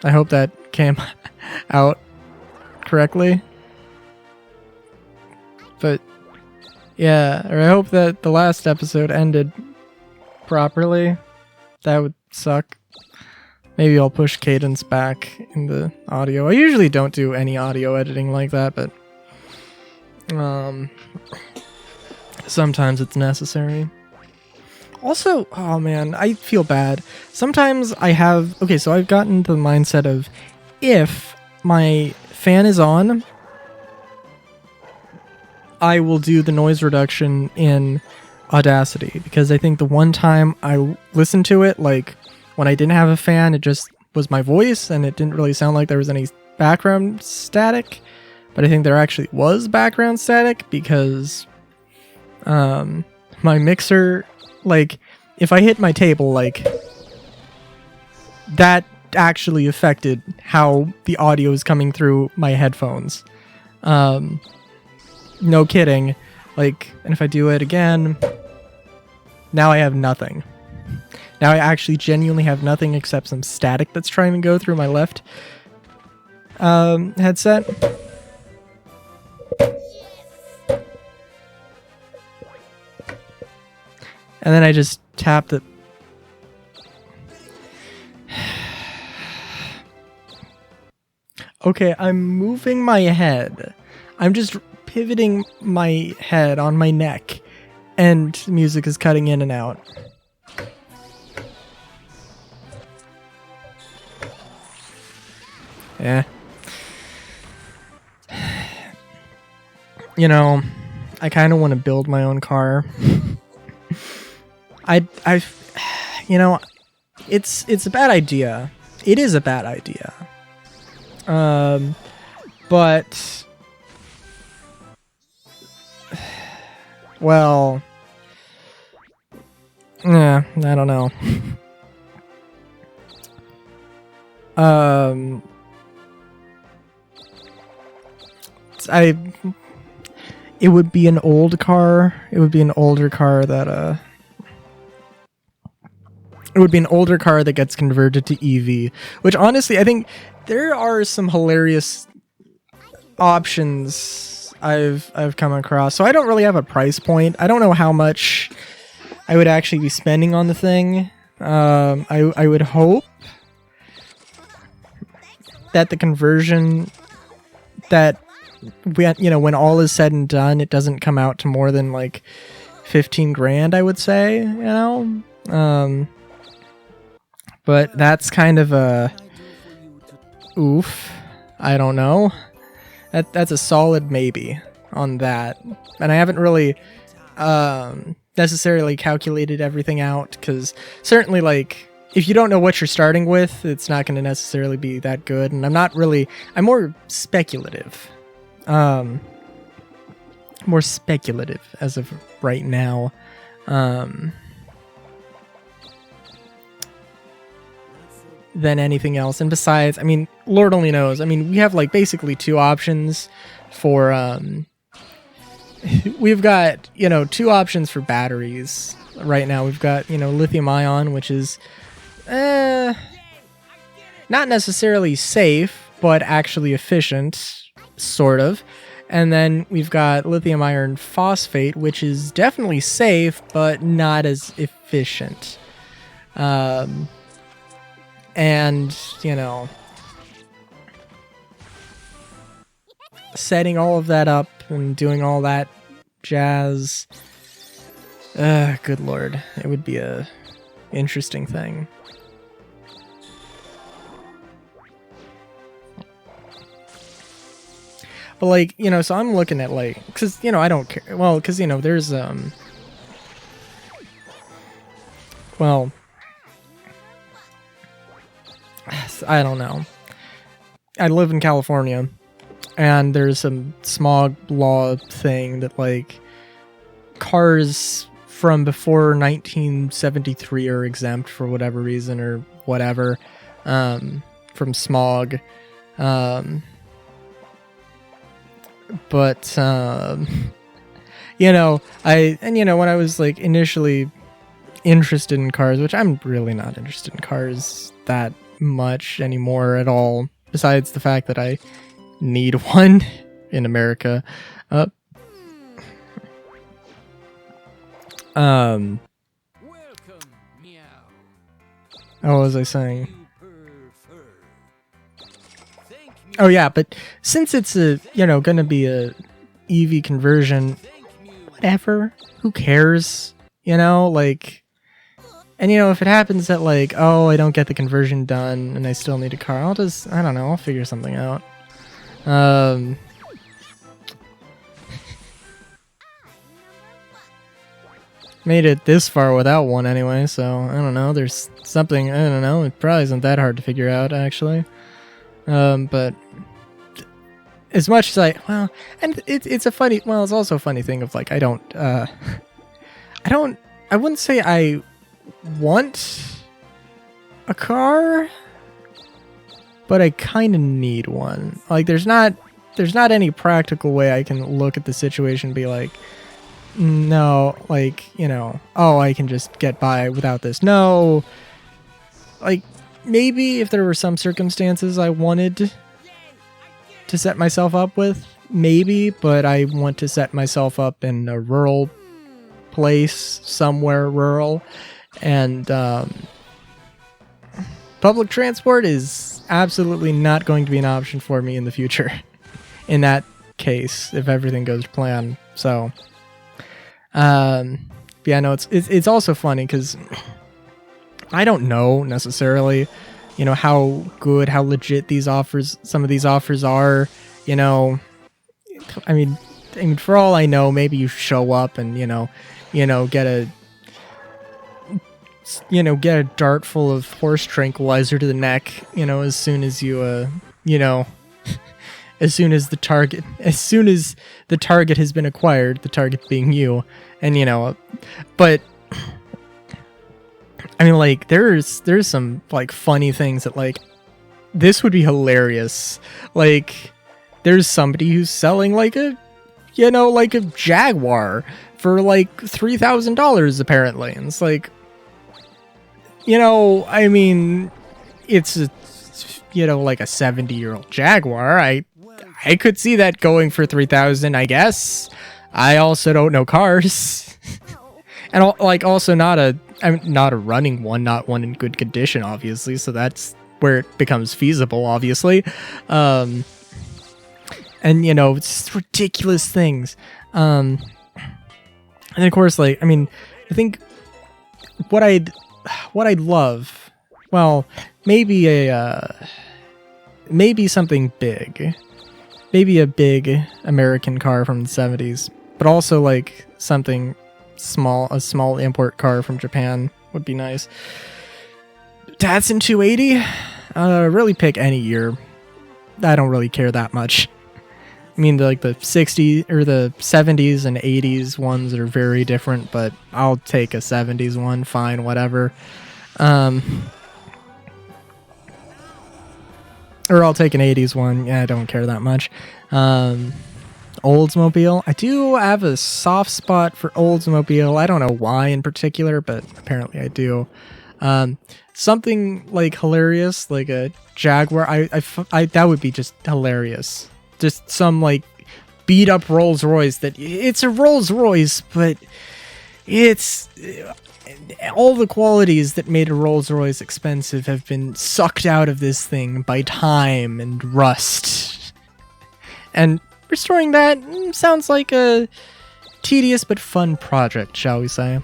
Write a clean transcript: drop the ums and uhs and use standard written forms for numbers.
I hope that came out correctly. But yeah, or I hope that the last episode ended properly. That would suck. Maybe I'll push cadence back in the audio. I usually don't do any audio editing like that, but sometimes it's necessary. Also, oh man, I feel bad. Sometimes I have... Okay, so I've gotten to the mindset of if my fan is on, I will do the noise reduction in Audacity, because I think the one time I listened to it, like when I didn't have a fan, it just was my voice and it didn't really sound like there was any background static, but I think there actually was background static because my mixer, like if I hit my table, like that actually affected how the audio is coming through my headphones. No kidding. Like, and if I do it again, now I have nothing. Now I actually genuinely have nothing except some static that's trying to go through my left headset. And then I just tapped it. Okay, I'm moving my head. I'm just pivoting my head on my neck, and music is cutting in and out. Yeah. You know, I kind of want to build my own car. You know, it's a bad idea. It is a bad idea. But well, yeah, I don't know. It would be an old car. It would be an older car that it would be an older car that gets converted to EV, which honestly, I think there are some hilarious options I've come across. So I don't really have a price point. I don't know how much I would actually be spending on the thing. I would hope that the conversion that when all is said and done, it doesn't come out to more than like 15 grand, I would say, but that's kind of a oof. I don't know. That's a solid maybe on that. And I haven't really necessarily calculated everything out, because certainly, like, if you don't know what you're starting with, it's not going to necessarily be that good. And I'm more speculative. More speculative as of right now. Than anything else. And besides, I mean, Lord only knows. I mean, we have like basically two options for we've got, two options for batteries right now. We've got, lithium ion, which is not necessarily safe, but actually efficient, sort of. And then we've got lithium iron phosphate, which is definitely safe, but not as efficient. And, setting all of that up and doing all that jazz, good lord, it would be a interesting thing. But, like, so I'm looking at, like, because, I don't care. Well, because, there's, well, I don't know. I live in California, and there's some smog law thing that, like, cars from before 1973 are exempt for whatever reason or whatever, from smog. But, when I was, like, initially interested in cars, which I'm really not interested in cars that much anymore at all, besides the fact that I need one in America. What was I saying? Oh yeah, but since it's gonna be a EV conversion, whatever, who cares? Like, and if it happens that like, oh, I don't get the conversion done and I still need a car, I don't know, I'll figure something out. Made it this far without one anyway, so I don't know, there's something, I don't know, it probably isn't that hard to figure out actually. But as much as and it's also a funny thing of like, I wouldn't say I want a car, but I kind of need one. Like, there's not any practical way I can look at the situation and be like, no, like, oh, I can just get by without this. No, like, maybe if there were some circumstances I wanted to set myself up with, maybe, but I want to set myself up in a rural place, somewhere rural, and public transport is absolutely not going to be an option for me in the future in that case, if everything goes to plan. So yeah, no, it's also funny because I don't know necessarily how good, how legit some of these offers are. I mean for all I know, maybe you show up and get a dart full of horse tranquilizer to the neck, as soon as you as soon as the target has been acquired, the target being you. And but I mean, like, there's some like funny things that like, this would be hilarious. Like, there's somebody who's selling like a Jaguar for like $3,000 apparently, and it's like, I mean, it's a, like a 70-year-old Jaguar. I could see that going for $3,000, I guess. I also don't know cars, and also not a running one, not one in good condition, obviously. So that's where it becomes feasible, obviously. And it's just ridiculous things. And of course, like, I mean, I think what I'd love, well, maybe maybe something big, maybe a big American car from the 70s, but also like something small, a small import car from Japan would be nice. Datsun 280, really pick any year. I don't really care that much. I mean, the 60s or the 70s and 80s ones are very different, but I'll take a 70s one, fine, whatever. Or I'll take an 80s one. Yeah, I don't care that much. Oldsmobile. I do have a soft spot for Oldsmobile. I don't know why in particular, but apparently I do. Something like hilarious, like a Jaguar. I that would be just hilarious. Just some like beat up Rolls Royce it's a Rolls Royce, but it's all the qualities that made a Rolls Royce expensive have been sucked out of this thing by time and rust. And restoring that sounds like a tedious but fun project, shall we say.